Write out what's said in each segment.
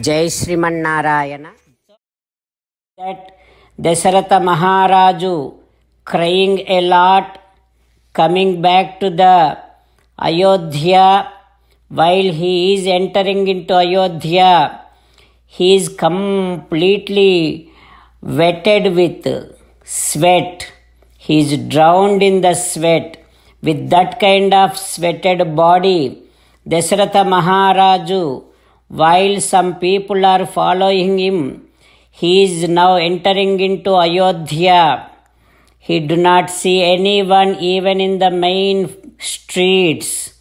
జై Srimannarayana. That Dasharatha Maharaju crying a lot, coming back to the Ayodhya. While he is entering into Ayodhya, he is completely wetted with sweat. He is drowned in the sweat. With that kind of sweated body, Dasharatha Maharaju, while some people are following him, he is now entering into Ayodhya. He do not see anyone even in the main streets.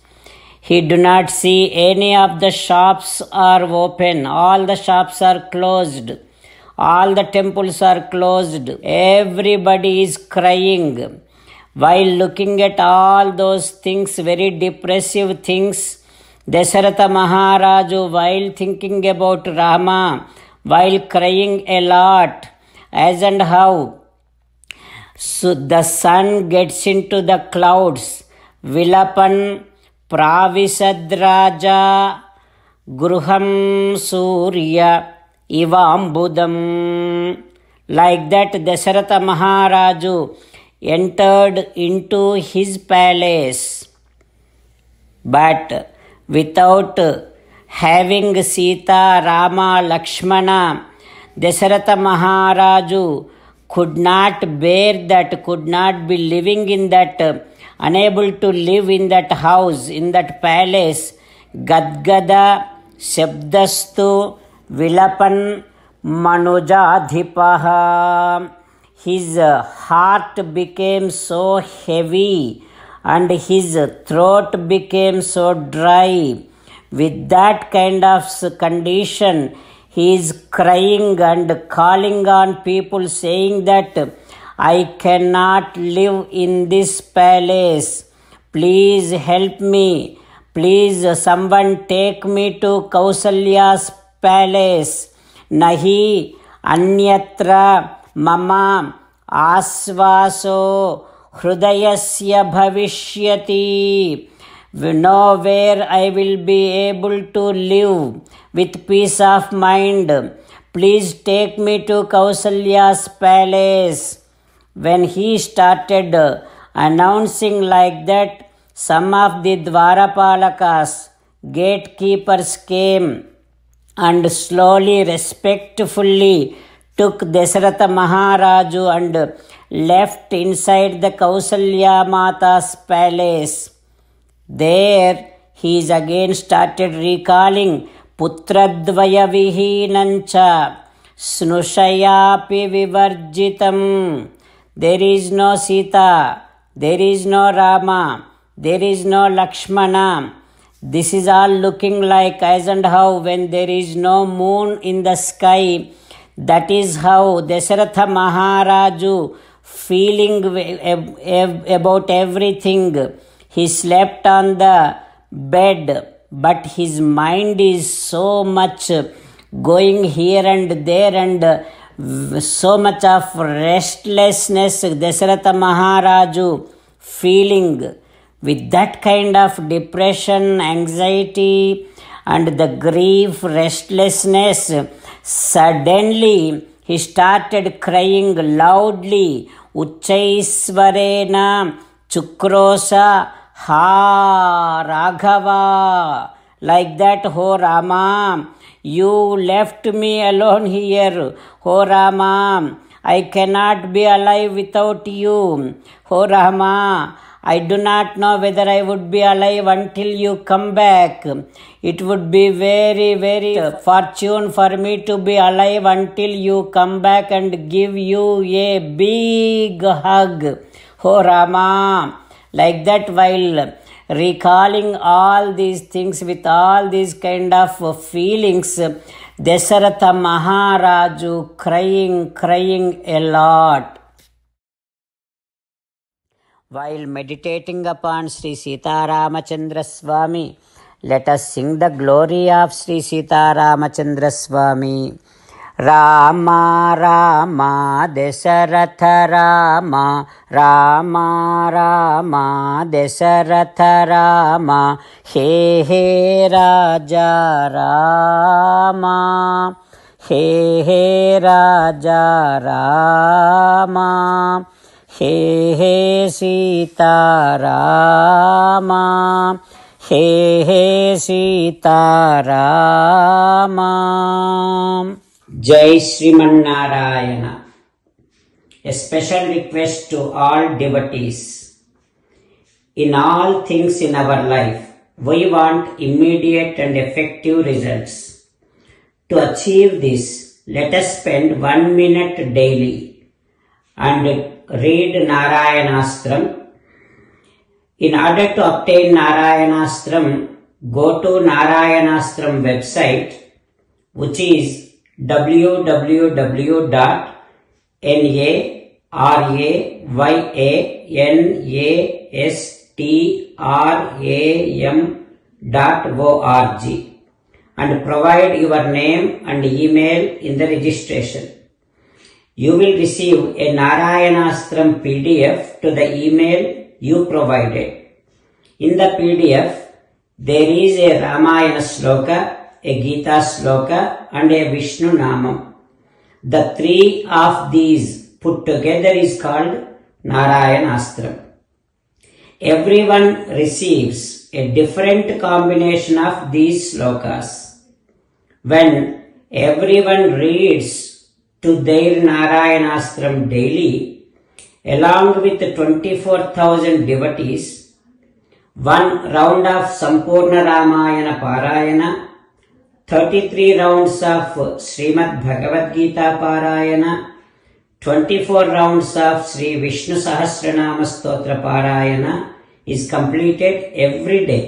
He do not see any of the shops are open. All the shops are closed. All the temples are closed. Everybody is crying. While looking at all those things, very depressive things, Dasharatha Maharaju, while thinking about Rama, while crying a lot, as and how so the sun gets into the clouds, Vilapan Pravisadraja Gruham Surya Ivambudam. Like that, Dasharatha Maharaju entered into his palace, but without having Sita, Rama, Lakshmana, Dasharatha Maharaju could not bear that, could not be living in that, unable to live in that house, in that palace. Gadgada Shabdastu Vilapan Manujadhipaha. His heart became so heavy and his throat became so dry. With that kind of condition, he is crying and calling on people, saying that I cannot live in this palace. Please help me. Please someone take me to Kausalya's palace. Nahi anyatra mama asvaso Hrudayasya bhavishyati. Nowhere I will be able to live with peace of mind. Please take me to Kausalya's palace. When he started announcing like that, some of the Dwarapalakas, gatekeepers, came and slowly, respectfully took Dasharatha Maharaju and left inside the Kausalya Mata's palace. There he is again started recalling Putradvaya Vihinancha Snushayapi Vivarjitam. There is no Sita, there is no Rama, there is no Lakshmana. This is all looking like as and how when there is no moon in the sky. That is how Dasharatha Maharaju feeling about everything. He slept on the bed, but his mind is so much going here and there and so much of restlessness. Dasharatha Maharaju feeling with that kind of depression, anxiety and the grief, restlessness. Suddenly he started crying loudly, Uchaisvarena Chukrosa Ha Raghava. Like that, oh Rama, you left me alone here. Oh Rama, I cannot be alive without you. Oh Rama, I do not know whether I would be alive until you come back. It would be very, very fortune for me to be alive until you come back and give you a big hug. Oh Rama. Like that, while recalling all these things with all these kind of feelings, Dasharatha Maharaju crying a lot. While meditating upon Sri Sita Ramachandra Swami, let us sing the glory of Sri Sita Ramachandra Swami. Rama Rama Dasharatha Rama Rama Rama Dasharatha Rama హే హే రాజా రామ హే హే రాజా రామ హే హే సీతారామ హే హే సీతారామ. జై Srimannarayana. A special request to all devotees. In all things in our life, we want immediate and effective results. To achieve this, let us spend 1 minute daily and read Narayanastram. In order to obtain Narayanastram, go to Narayanastram website, which is www.narayanastram.org and provide your name and email in the registration. You will receive a Narayanastram PDF to the email you provided. In the PDF, there is a Ramayana Sloka, a Gita Sloka and a Vishnu Namam. The three of these put together is called Narayanastram. Everyone receives a different combination of these slokas. When everyone reads to their Narayanastram daily, along with 24,000 devotees, one round of Sampurna Ramayana Parayana, 33 rounds of Srimad Bhagavad Gita Parayana, 24 rounds of Sri Vishnu Sahasranama Stotra Parayana is completed every day.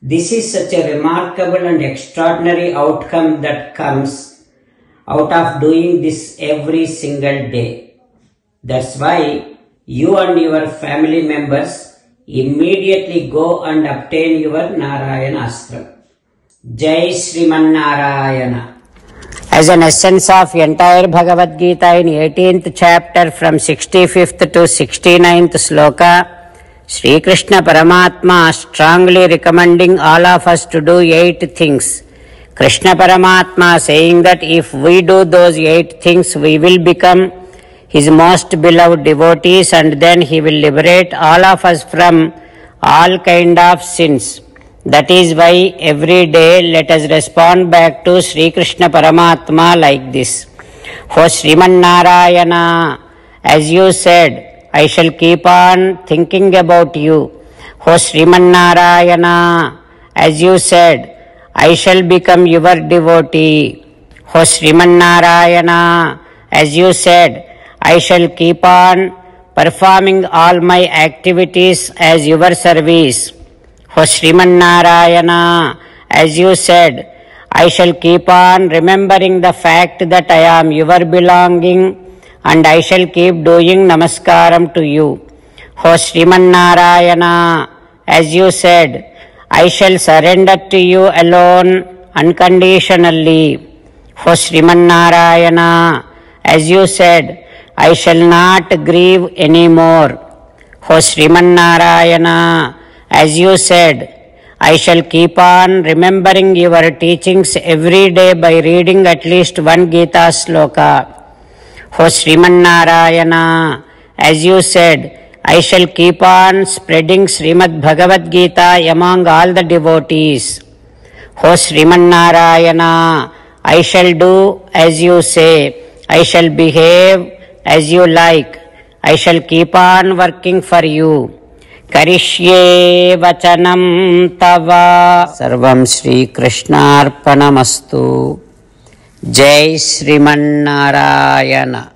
This is such a remarkable and extraordinary outcome that comes out of doing this every single day. That's why you and your family members immediately go and obtain your Narayanastram. Jai Srimannarayana. As an essence of entire Bhagavad Gita in 18th chapter from 65th to 69th sloka, Sri Krishna Paramatma strongly recommending all of us to do 8 things. Krishna Paramatma saying that if we do those 8 things, we will become His most beloved devotees and then He will liberate all of us from all kind of sins. That is why every day let us respond back to Sri Krishna Paramatma like this. O Srimannarayana, as you said, I shall keep on thinking about you. O Srimannarayana, as you said, I shall become your devotee. O Srimannarayana, as you said, I shall keep on performing all my activities as your service. O Srimannarayana, as you said, I shall keep on remembering the fact that I am your belonging and I shall keep doing namaskaram to you. O Srimannarayana, as you said, I shall surrender to you alone unconditionally. O Srimannarayana, as you said, I shall not grieve anymore. O Srimannarayana, as you said, I shall keep on remembering your teachings every day by reading at least 1 Gita sloka. O Srimannarayana, as you said, I shall keep on spreading Srimad Bhagavad Gita among all the devotees. O Srimannarayana, I shall do as you say. I shall behave as you like. I shall keep on working for you. Karishye vachanam tava. Sarvam Shri Krishnarpanamastu. Jai Srimannarayana.